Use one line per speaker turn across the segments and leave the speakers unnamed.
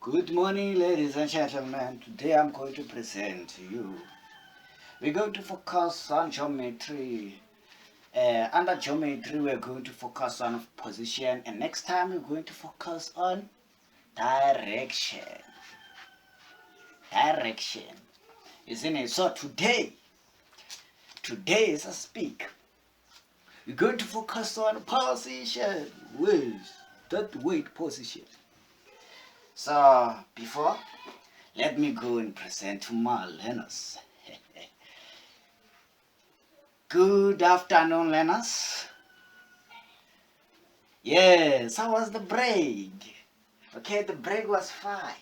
Good morning, ladies and gentlemen. Today I'm going to present to you. We're going to focus on geometry. Under geometry, we're going to focus on position, and next time we're going to focus on direction. Direction, isn't it? So today as I speak, we're going to focus on position. Ways that weight position. So before, let me go and present to my learners. Good afternoon, learners. Yes, how was the break? Okay, the break was fine.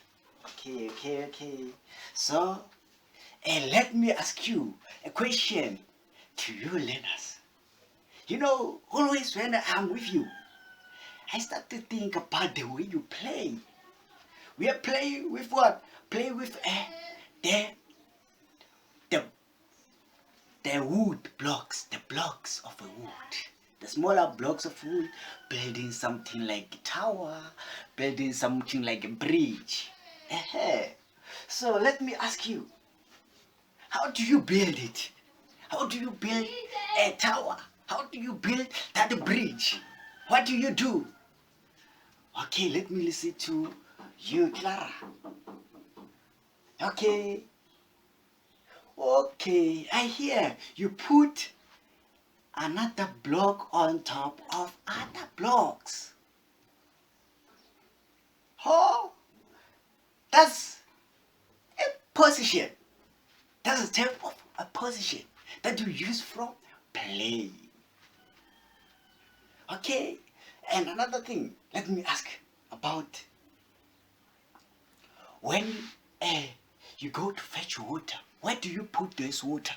Okay. So, let me ask you a question to you learners. You know, always when I'm with you, I start to think about the way you play. We are playing with what? Play with the the wood blocks, the blocks of a wood. The smaller blocks of wood, building something like a tower, building something like a bridge. So let me ask you, how do you build it? How do you build a tower? How do you build that bridge? What do you do? Okay, let me listen to you, Clara. Okay, I hear you put another block on top of other blocks. Oh, that's a position. That's a type of a position that you use from play. Okay, and another thing, let me ask about when you go to fetch water. Where do you put this water?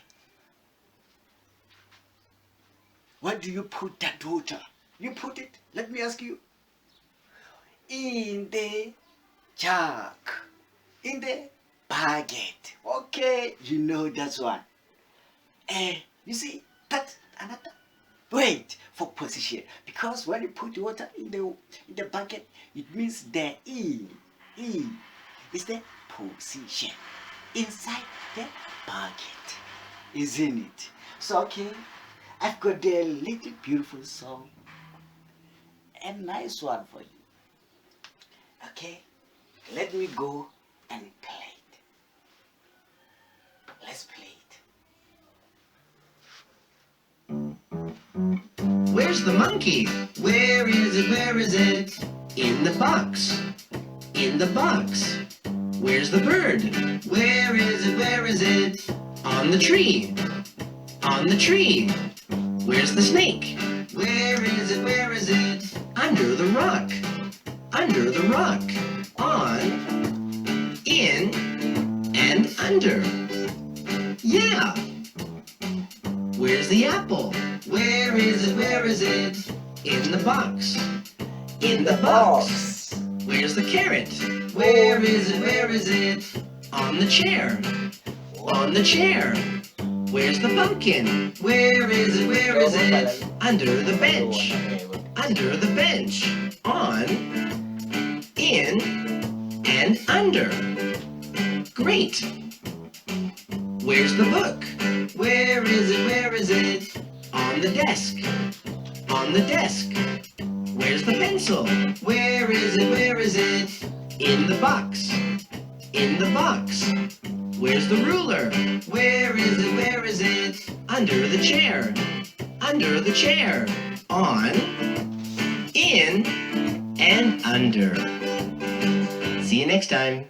Where do you put that water? You put it, let me ask you, in the jug, in the bucket. Okay, you know that's one. You see, that's another wait for position, because when you put water in the bucket, it means the E is the position inside the bucket, isn't it? So okay, I've got a little beautiful song, a nice one for you. Okay, let me go and play it. Let's play it.
Where's the monkey? Where is it? Where is it? In the box. In the box. Where's the bird? Where is it? Where is it? On the tree. On the tree. Where's the snake? Where is it? Where is it? Under the rock. Under the rock. On, in, and under. Yeah! Where's the apple? Where is it? Where is it? In the box. In the box. Where's the carrot? Where is it? Where is it? On the chair. On the chair. Where's the pumpkin? Where is it? Where is it? Under the bench. Under the bench. On, in, and under. Great. Where's the book? Where is it? Where is it? On the desk. On the desk. Where's the pencil? Where is it? Where is it? In the box. In the box. Where's the ruler? Where is it? Where is it? Under the chair. Under the chair. On, in, and under. See you next time.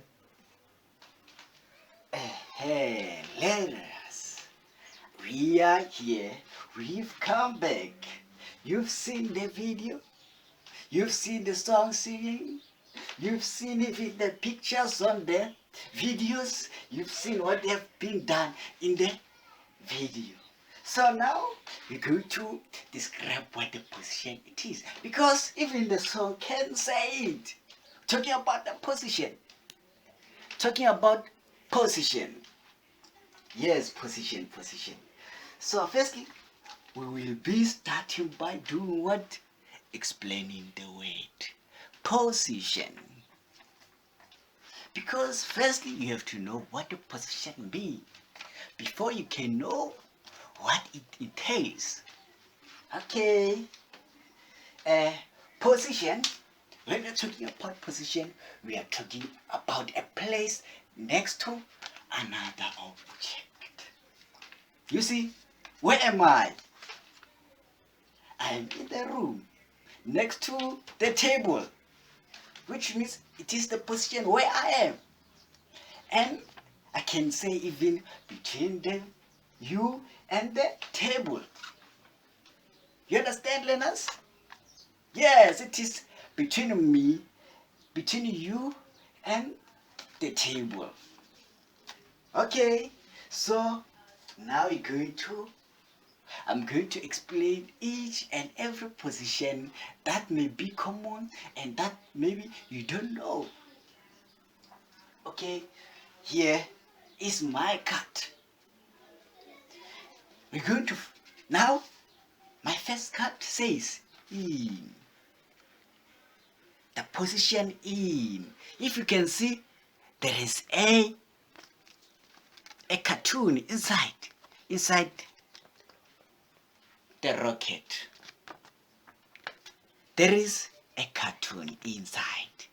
Hey, learners, we are here. We've come back. You've seen the video. You've seen the song singing. You've seen even the pictures on the videos. You've seen what have been done in the video. So now we're going to describe what the position it is, because even the song can say it. Talking about the position. Talking about position. Yes, position. So firstly, we will be starting by doing what? Explaining the word position. Because firstly, you have to know what the position means before you can know what it entails. Okay. Position. When we're talking about position, we are talking about a place next to another object. You see, where am I? I am in the room next to the table, which means it is the position where I am. And I can say even between you and the table. You understand, learners? Yes, it is between me, between you and the table. Okay, so now I'm going to explain each and every position that may be common and that maybe you don't know. Okay, here is my card. We're going to, now my first card says in. The position in. If you can see, there is a cartoon inside the rocket. There is a cartoon inside.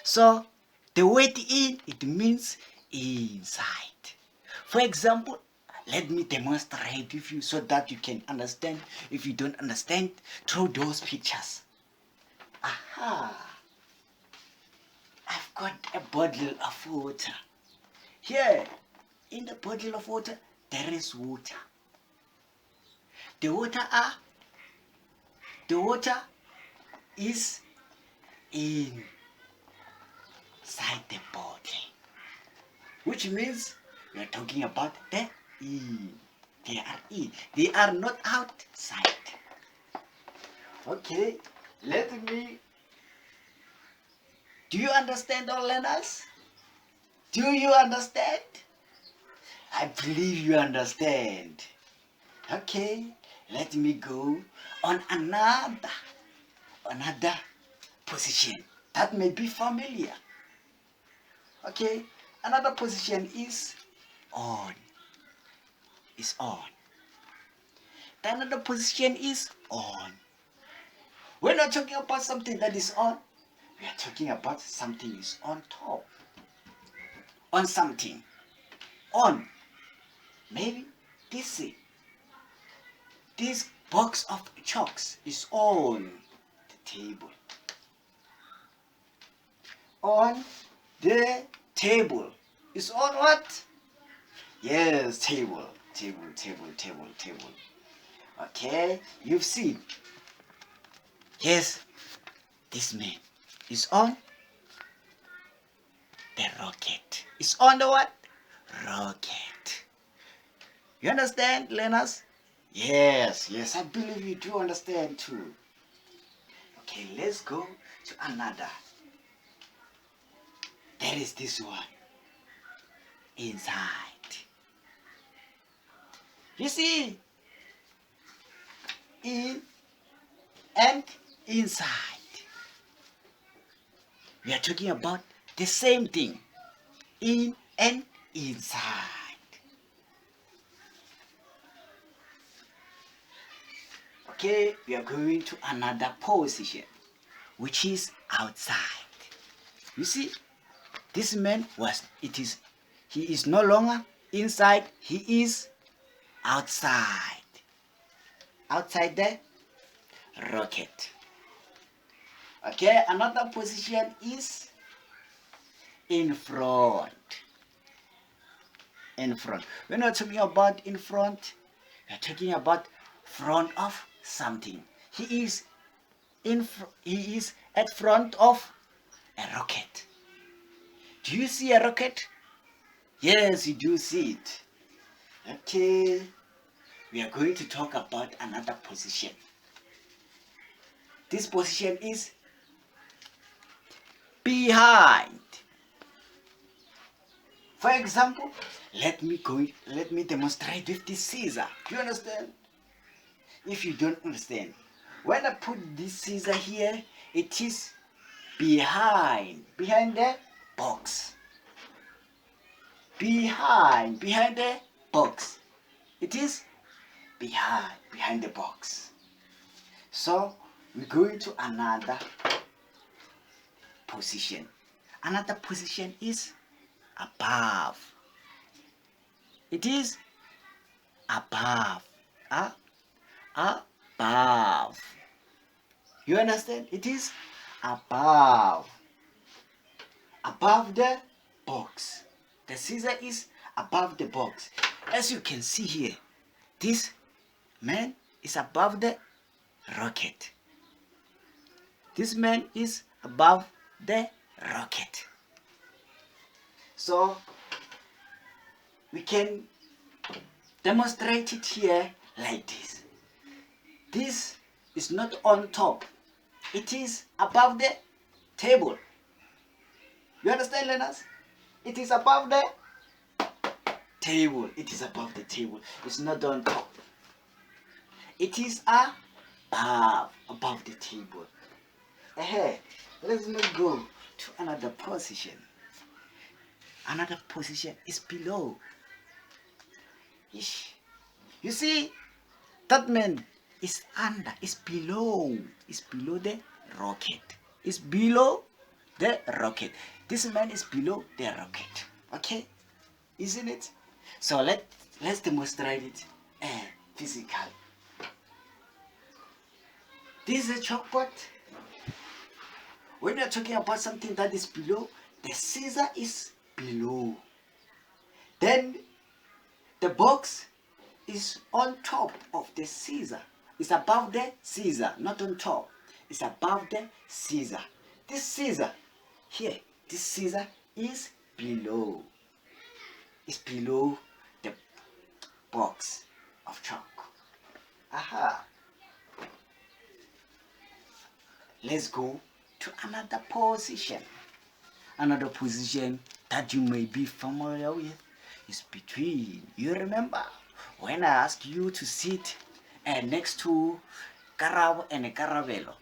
So the word in, it means inside. For example, let me demonstrate with you so that you can understand. If you don't understand, through those pictures. Aha! I've got a bottle of water. Here, in the bottle of water, there is water. The water is inside the bottle, which means we are talking about the in. They are in. They are not outside. Okay, do you understand, all learners? Do you understand? I believe you understand. Okay, let me go on another position that may be familiar. Okay, another position is on. Is on. The another position is on. We're not talking about something that is on. We are talking about something is on top. On something. On. Maybe this box of chalks is on the table. On the table. Is on what? Yes, table. Okay, you've seen. Yes, this man is on the rocket. Is on the what? Rocket. You understand, learners? Yes, I believe you do understand too. Okay, let's go to another. There is this one. Inside. You see? In and inside. We are talking about the same thing. In and inside. Okay, we are going to another position, which is outside. You see, this man he is no longer inside, he is outside. Outside the rocket. Okay, another position is in front. In front. We're not talking about in front, we're talking about front of something. He is at front of a rocket. Do you see a rocket? Yes, you do see it. Okay, we are going to talk about another position. This position is behind. For example, let me demonstrate with this scissor. Do you understand? If you don't understand, when I put this scissor here, it is behind the box. behind the box. It is behind the box. So we're going to another position. Another position is above. It is above. Above. You understand? It is above. Above the box. The scissor is above the box. As you can see here, this man is above the rocket. This man is above the rocket. So we can demonstrate it here like this. This is not on top. It is above the table. You understand, learners? It is above the table. It is above the table. It's not on top. It is above the table. Let's now go to another position. Another position is below. You see, that man is under, is below the rocket. Is below the rocket. This man is below the rocket. Okay, isn't it? So let's demonstrate it physically. This is a chalkboard. When you're talking about something that is below, the scissor is below. Then the box is on top of the scissor. It's above the scissor, not on top. It's above the scissor. This scissor here, this scissor is below. It's below the box of chalk. Aha. Let's go to another position. Another position that you may be familiar with is between. You remember when I asked you to sit next to Karabo and Karabelo?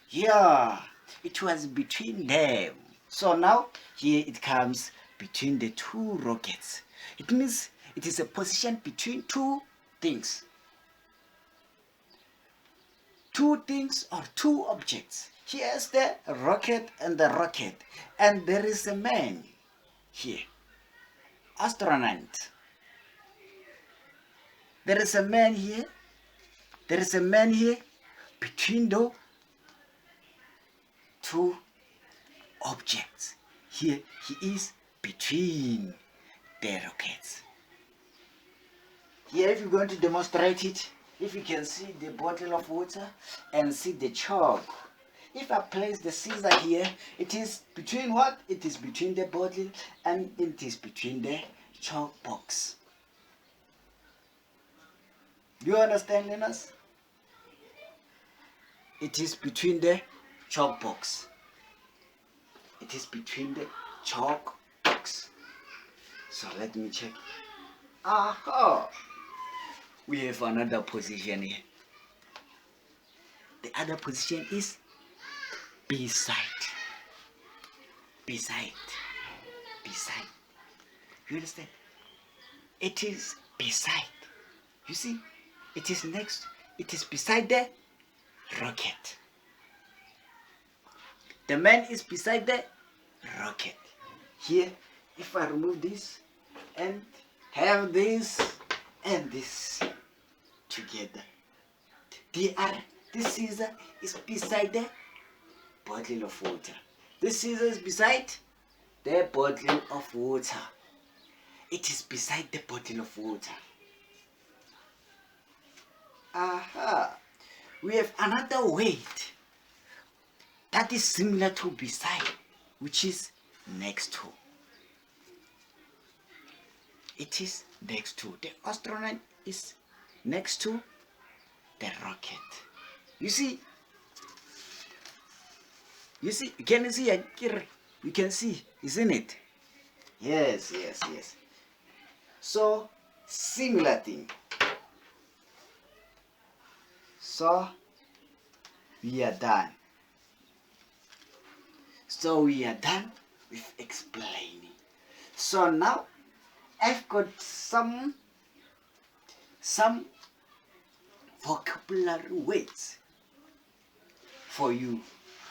Yeah, it was between them. So now here it comes between the two rockets. It means it is a position between two things. Two things or two objects. Here's the rocket and the rocket. And there is a man here. Astronaut. There is a man here. There is a man here between the two objects. Here he is between the rockets. Here if you're going to demonstrate it, if you can see the bottle of water and see the chalk. If I place the scissor here, it is between what? It is between the bottle and it is between the chalk box. Do you understand, learners? It is between the chalk box. It is between the chalk box. So let me check. Aha! We have another position here. The other position is beside. Beside. Beside. You understand? It is beside. You see? It is next. It is beside the rocket. The man is beside the rocket. Here, if I remove this and have this and this together, this scissor is beside the bottle of water. This scissor is beside the bottle of water. It is beside the bottle of water. Aha! We have another weight that is similar to beside, which is next to. It is next to. The astronaut is next to the rocket. You see, you can see, you can see, isn't it? Yes. So, similar thing. So, we are done. So, we are done with explaining. So, now, I've got some vocabulary words for you.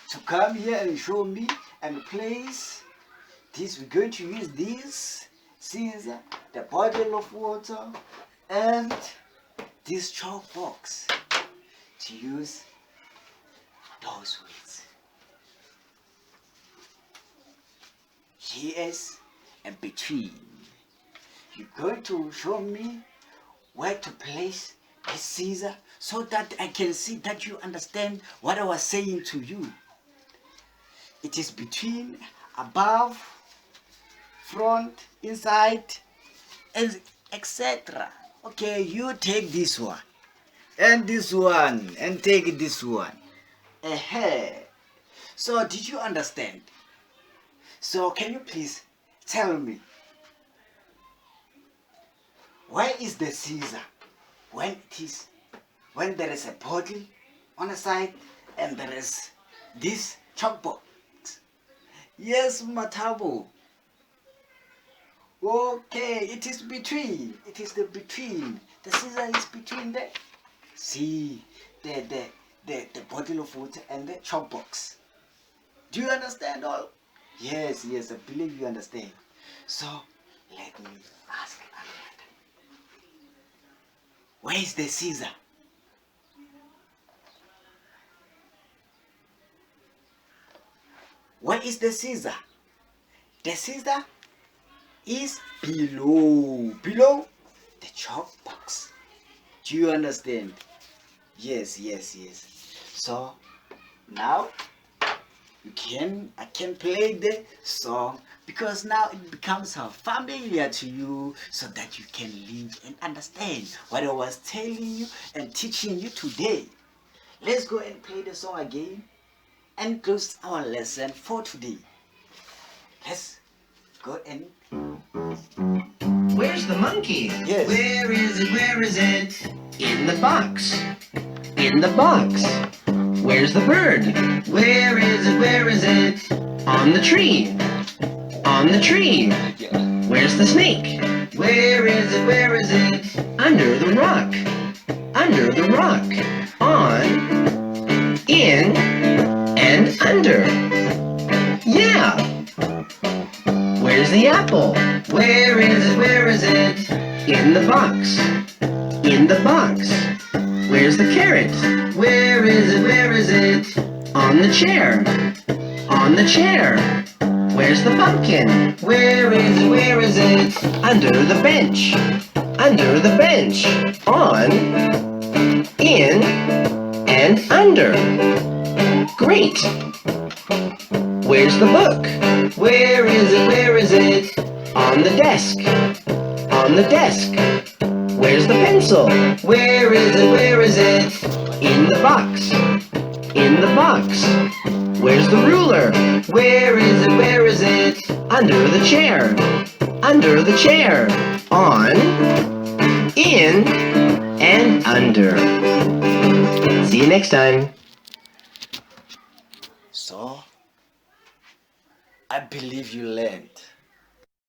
So come here and show me and place this. We're going to use this scissor, the bottle of water, and this chalk box to use those words. Yes, and between. You're going to show me where to place this scissor so that I can see that you understand what I was saying to you. It is between, above, front, inside, and etc. Okay, you take this one, and this one, and take this one. So did you understand? So can you please tell me, where is the scissor when there is a bottle on the side and there is this chalk box? Yes, Matabo. Okay, it is between. It is the between. The scissor is between there. See the bottle of water and the chalk box. Do you understand all? Yes, I believe you understand. So let me ask another. Where is the scissor? Where is the scissor? The scissor is below the chalk box. Do you understand? Yes. So now I can play the song, because now it becomes familiar to you, so that you can live and understand what I was telling you and teaching you today. Let's go and play the song again and close our lesson for today. Let's go and...
Where's the monkey?
Yes.
Where is it? In the box. In the box. Where's the bird? Where is it? On the tree. On the tree. Where's the snake? Where is it? Under the rock. Under the rock. On, in, and under. Yeah. Where's the apple? Where is it? In the box. In the box. Where's the carrot? Where is it? On the chair. On the chair. Where's the pumpkin? Where is it? Under the bench. Under the bench. On, in, and under. Great. Where's the book? Where is it? On the desk. On the desk. Where's the pencil? Where is it? In the box. In the box. Where's the ruler? Where is it? Under the chair. Under the chair. On, in, and under. See you next time.
So I believe you learned.